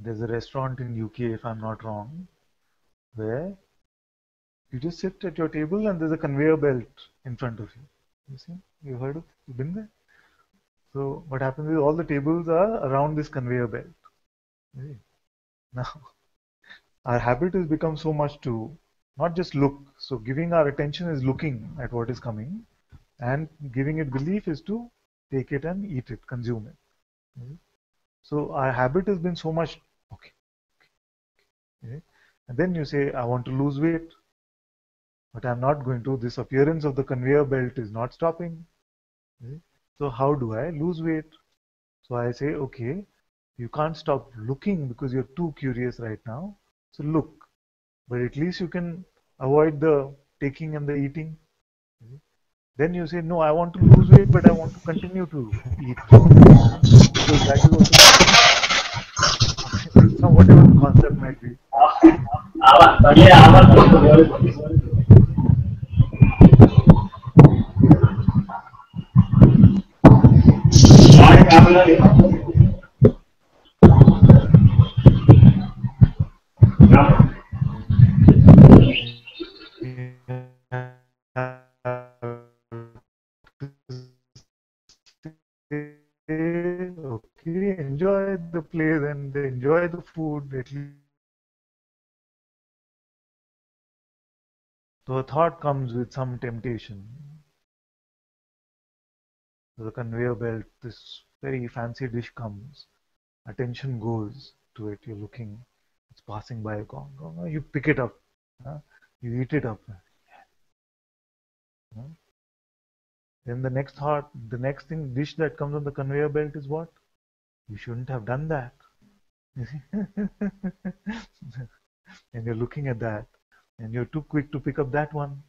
There's a restaurant in UK, if I'm not wrong, where you just sit at your table and there's a conveyor belt in front of you. You see? You heard of? You've been there? So what happens is all the tables are around this conveyor belt. You see? Now, our habit has become so much to not just look. So giving our attention is looking at what is coming, and giving it belief is to take it and eat it, consume it. You see? So our habit has been so much, okay. Okay. And then you say, I want to lose weight, but I'm not going to. This appearance of the conveyor belt is not stopping. Okay. So how do I lose weight? So I say, okay, you can't stop looking because you're too curious right now. So look, but at least you can avoid the taking and the eating. Okay. Then you say, no, I want to lose weight, but I want to continue to eat. Because that is also so whatever the concept might be. Okay, enjoy the place and enjoy the food at least. So a thought comes with some temptation. The conveyor belt, this very fancy dish comes, attention goes to it, you're looking, it's passing by, you pick it up, you eat it up. Then the next thought, the next dish that comes on the conveyor belt is what? You shouldn't have done that. You see? And you're looking at that, and you're too quick to pick up that one.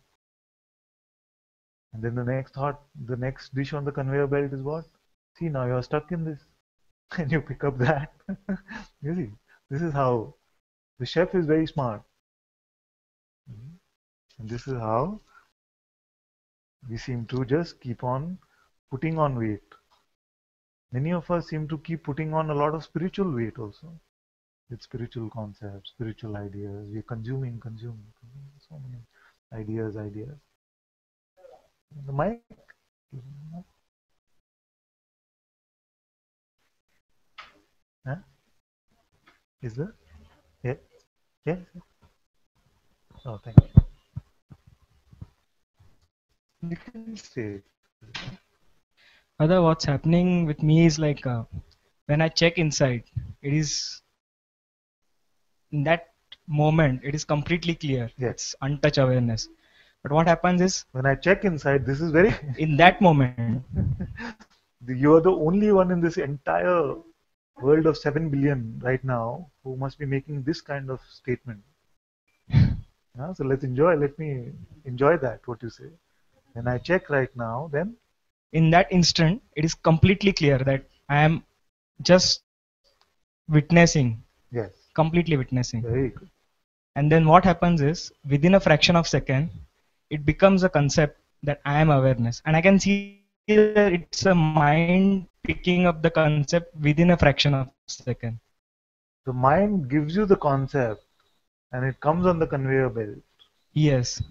And then the next thought, the next dish on the conveyor belt is what? See, now you're stuck in this. And you pick up that. You see, this is how the chef is very smart. And this is how we seem to just keep on putting on weight. Many of us seem to keep putting on a lot of spiritual weight also. With spiritual concepts, spiritual ideas. We're consuming so many ideas. The mic. Huh? Is there? Yeah. Yes. Oh, thank you. You can say. Other, what's happening with me is like when I check inside, it is in that moment, it is completely clear. Yes. It's untouched awareness. But what happens is when I check inside, this is very in that moment, you are the only one in this entire world of 7 billion right now who must be making this kind of statement. So let me enjoy that, what you say. When I check right now, then in that instant, it is completely clear that I am just witnessing. Yes. Completely witnessing. Very good. And then what happens is, within a fraction of a second, it becomes a concept that I am awareness. And I can see that it's a mind picking up the concept within a fraction of a second. The mind gives you the concept and it comes on the conveyor belt. Yes.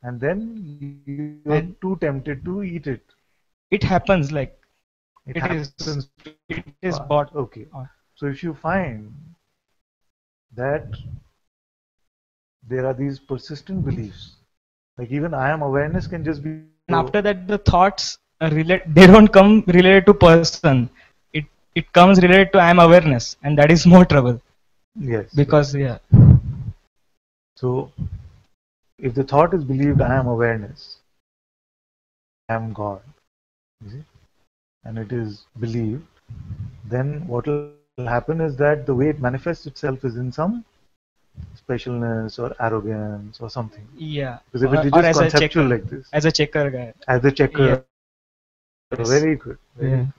And then you are too tempted to eat it. It happens like it is bought. Okay. So if you find that there are these persistent beliefs, like even I am awareness can just be. And after that, the thoughts are they don't come related to person. It comes related to I am awareness, and that is more trouble. Yes. Because yeah. So if the thought is believed, I am awareness, I am God, you see, and it is believed, then what will happen is that the way it manifests itself is in some specialness or arrogance or something. Yeah. Because if it is just conceptual like this. As a checker guy. As a checker. Yes. Very good. Very good.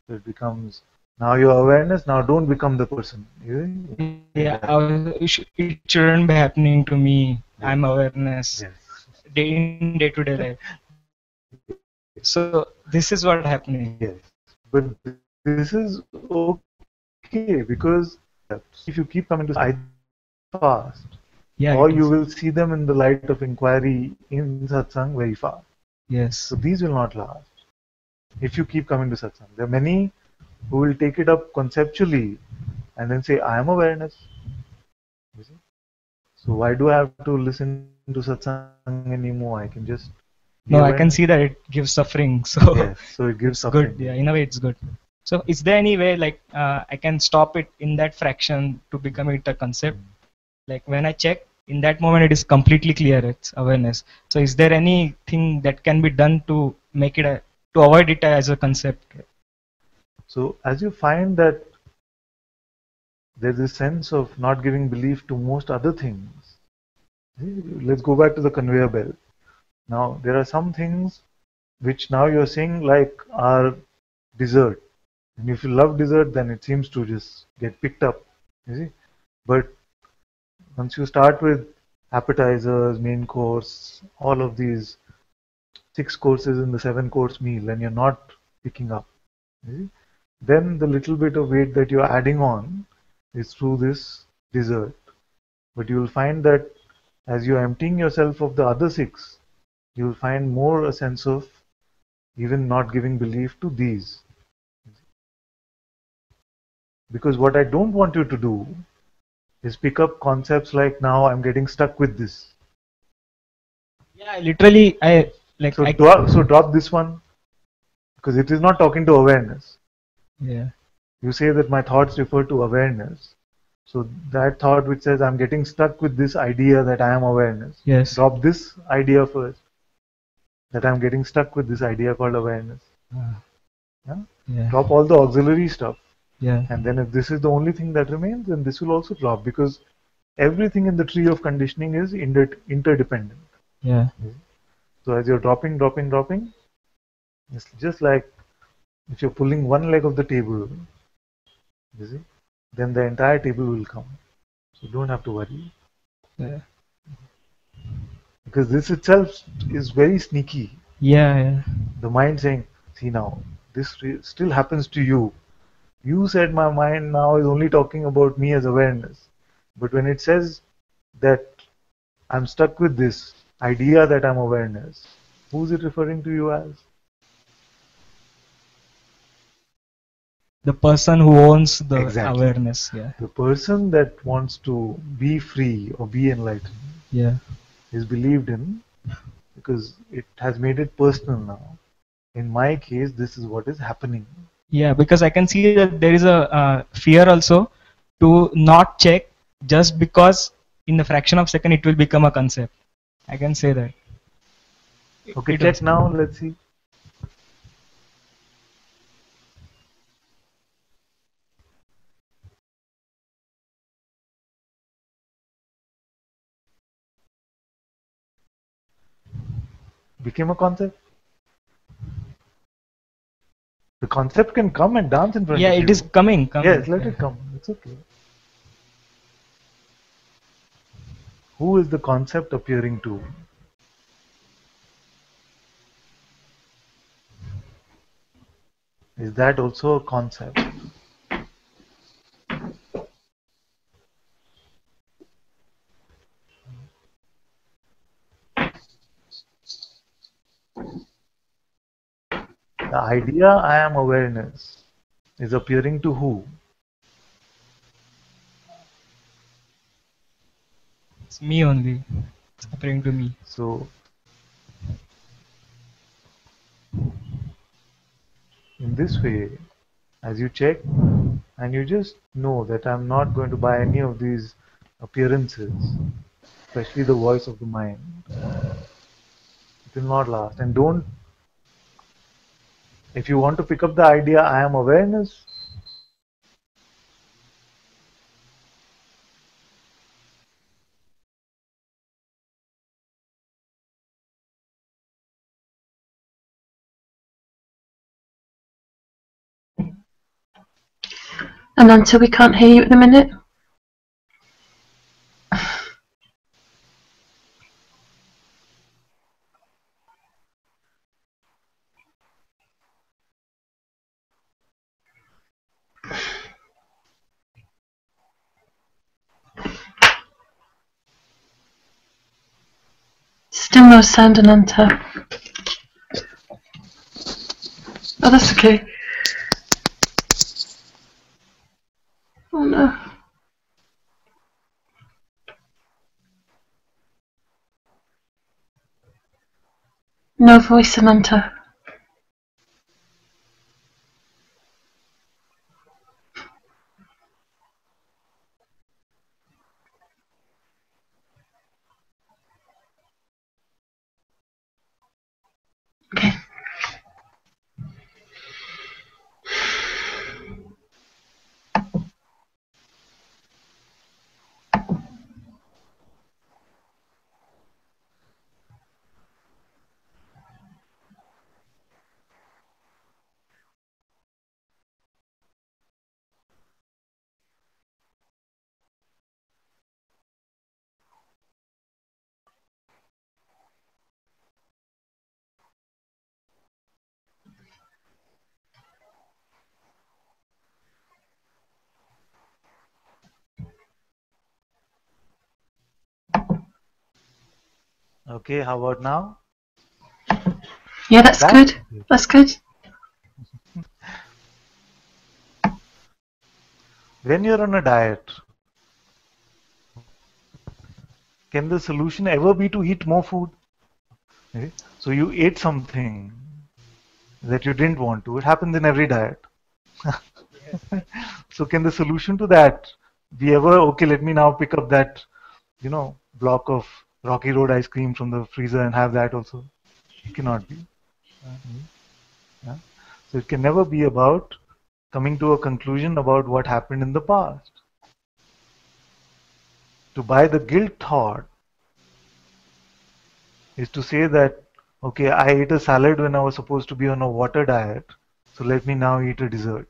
So it becomes, now your awareness, now don't become the person. It shouldn't be happening to me. Yes. I'm awareness. Yes. In day-to-day life. So this is what happening. Yes. But this is okay because If you keep coming to either fast, Yeah, or it you is. will see them in the light of inquiry in satsang very fast. So Yes. these will not last if you keep coming to satsang. There are many who will take it up conceptually and then say, I am awareness. You see? So why do I have to listen to satsang anymore? I can just be No, I awareness. can see that it gives suffering. So Yes, so it gives it's good. suffering. Yeah, in a way, it's good. So is there any way like I can stop it in that fraction to become it a concept? Like when I check in that moment, it is completely clear. It's awareness. So is there anything that can be done to make it to avoid it as a concept? So as you find that there's a sense of not giving belief to most other things. Let's go back to the conveyor belt. Now, there are some things which now you're saying like are dessert. And if you love dessert, then it seems to just get picked up. You see? But once you start with appetizers, main course, all of these 6 courses in the 7 course meal, and you're not picking up, you see? Then the little bit of weight that you're adding on is through this dessert. But you will find that as you're emptying yourself of the other 6, you will find more a sense of even not giving belief to these. Because what I don't want you to do is pick up concepts like now I'm getting stuck with this. Yeah, literally, I like So I. drop this one because it is not talking to awareness. Yeah. You say that my thoughts refer to awareness. So that thought which says I'm getting stuck with this idea that I am awareness. Yes. Drop this idea first. That I'm getting stuck with this idea called awareness. Ah, Yeah? yeah. Drop all the auxiliary stuff. Yeah. And then if this is the only thing that remains, then this will also drop because everything in the tree of conditioning is interdependent. Yeah. So as you're dropping, it's just like if you're pulling one leg of the table, you see, then the entire table will come. So don't have to worry. Yeah. Because this itself is very sneaky. Yeah. Yeah. The mind saying, see now, this still happens to you. You said my mind now is only talking about me as awareness. But when it says that I'm stuck with this idea that I'm awareness, who's it referring to you as? The person who owns the Exactly. awareness. Yeah. The person that wants to be free or be enlightened Yeah. is believed in because it has made it personal now. In my case, this is what is happening. Yeah, because I can see that there is a fear also to not check just because in the fraction of second it will become a concept. I can say that. Okay, It check also. now. Let's see. Became a concept. The concept can come and dance in front Yeah, of it is you. coming, coming. Yes, let Yeah. it come. It's okay. Who is the concept appearing to? Is that also a concept? The idea I am awareness is appearing to who? It's me only. It's appearing to me. So, in this way, as you check and you just know that I'm not going to buy any of these appearances, especially the voice of the mind, it will not last. And don't, if you want to pick up the idea I am awareness, Ananta, we can't hear you at the minute. Still no sound, Ananta. Oh, that's okay. Oh no. No voice, Ananta. Okay. Okay, how about now? Yeah, that's good. That's good. When you're on a diet, can the solution ever be to eat more food? Okay. So you ate something that you didn't want to. It happens in every diet. So can the solution to that be ever, okay, let me now pick up that, block of Rocky Road ice cream from the freezer and have that also? It cannot be. Yeah. So it can never be about coming to a conclusion about what happened in the past. To buy the guilt thought is to say that, okay, I ate a salad when I was supposed to be on a water diet, so let me now eat a dessert.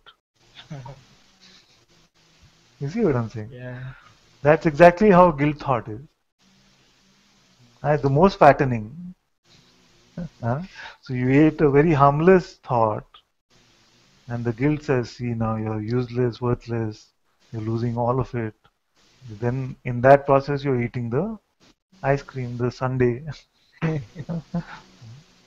You see what I'm saying? Yeah. That's exactly how guilt thought is. The most fattening. So you ate a very harmless thought, and the guilt says, see, now you're useless, worthless, you're losing all of it. Then in that process, you're eating the ice cream, the sundae. Yeah,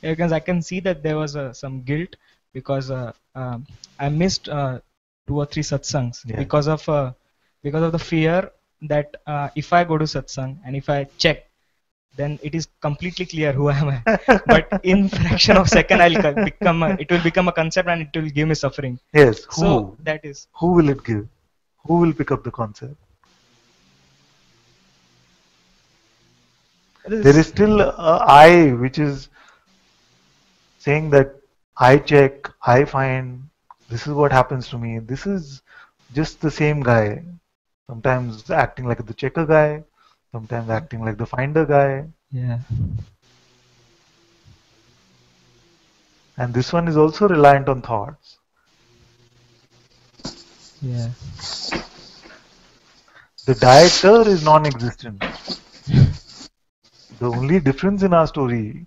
because I can see that there was some guilt because I missed 2 or 3 satsangs Yeah. because of the fear that if I go to satsang and if I check, then it is completely clear who am I. But in fraction of second, it will become a concept and it will give me suffering. Yes, who? So that is. Who will it give? Who will pick up the concept? There is still a I which is saying that I check, I find, this is what happens to me. This is just the same guy. Sometimes acting like the checker guy, sometimes acting like the finder guy. Yeah. And this one is also reliant on thoughts. Yeah. The dieter is non-existent. The only difference in our story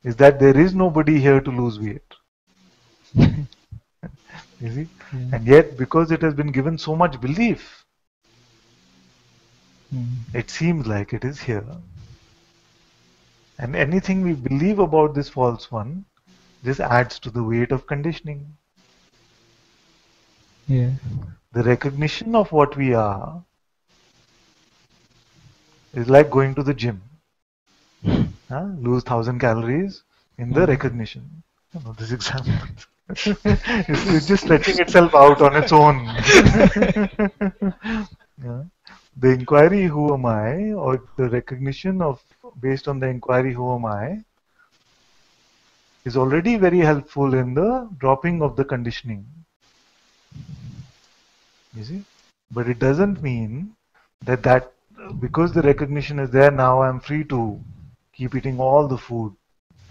is that there is nobody here to lose weight. You see? Yeah. And yet, because it has been given so much belief, it seems like it is here. And anything we believe about this false one just adds to the weight of conditioning. Yeah. The recognition of what we are is like going to the gym. Lose 1,000 calories in the recognition. This example. It's just stretching itself out on its own. Yeah. The inquiry, who am I, or the recognition of based on the inquiry, who am I, is already very helpful in the dropping of the conditioning. You see? But it doesn't mean that because the recognition is there now, I'm free to keep eating all the food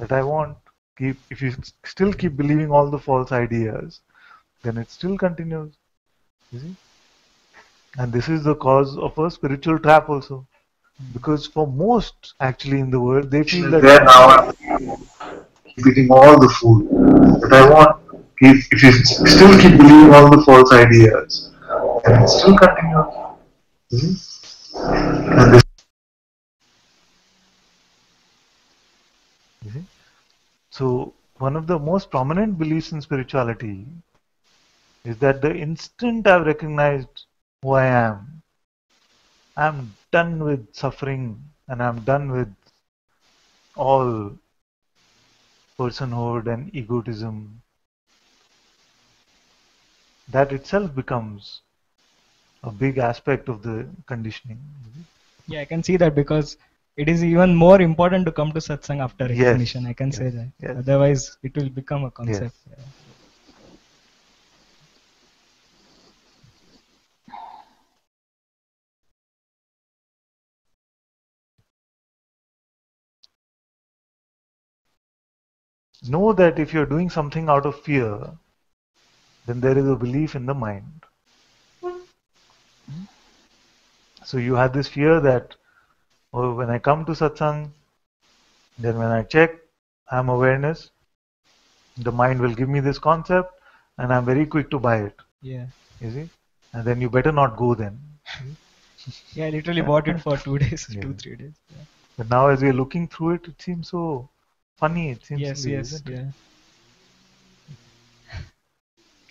that I want. If you still keep believing all the false ideas, then it still continues. You see? And this is the cause of a spiritual trap also. Because for most actually in the world, they feel that there now I'm keep eating all the food that I want. If you still keep believing all the false ideas, then it still continues. And this So one of the most prominent beliefs in spirituality is that the instant I've recognized who I am, I'm done with suffering and I'm done with all personhood and egotism. That itself becomes a big aspect of the conditioning. Yeah, I can see that, because it is even more important to come to satsang after recognition. Yes, I can yes, say that. yes, Otherwise, it will become a yes. concept. Yeah. Know that if you're doing something out of fear, then there is a belief in the mind. So you have this fear that, oh, when I come to satsang, then when I check, I'm awareness, the mind will give me this concept, and I'm very quick to buy it. Yeah. You see? And then you better not go then. Yeah, I literally bought it for 2 days, Yeah. 2-3 days. Yeah. But now as we're looking through it, it seems so funny. It seems to Yes, be, yes, isn't it? yeah.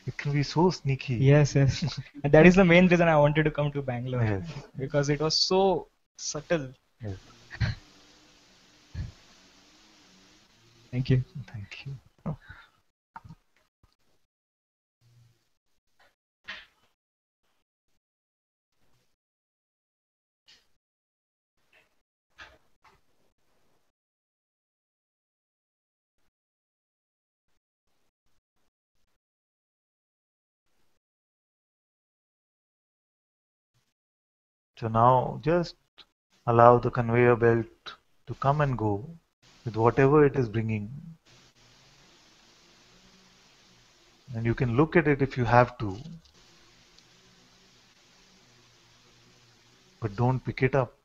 It can be so sneaky. Yes, yes. And that is the main reason I wanted to come to Bangalore, Yes. because it was so subtle. Yes. Thank you. Thank you. So now just allow the conveyor belt to come and go with whatever it is bringing. And you can look at it if you have to, but don't pick it up.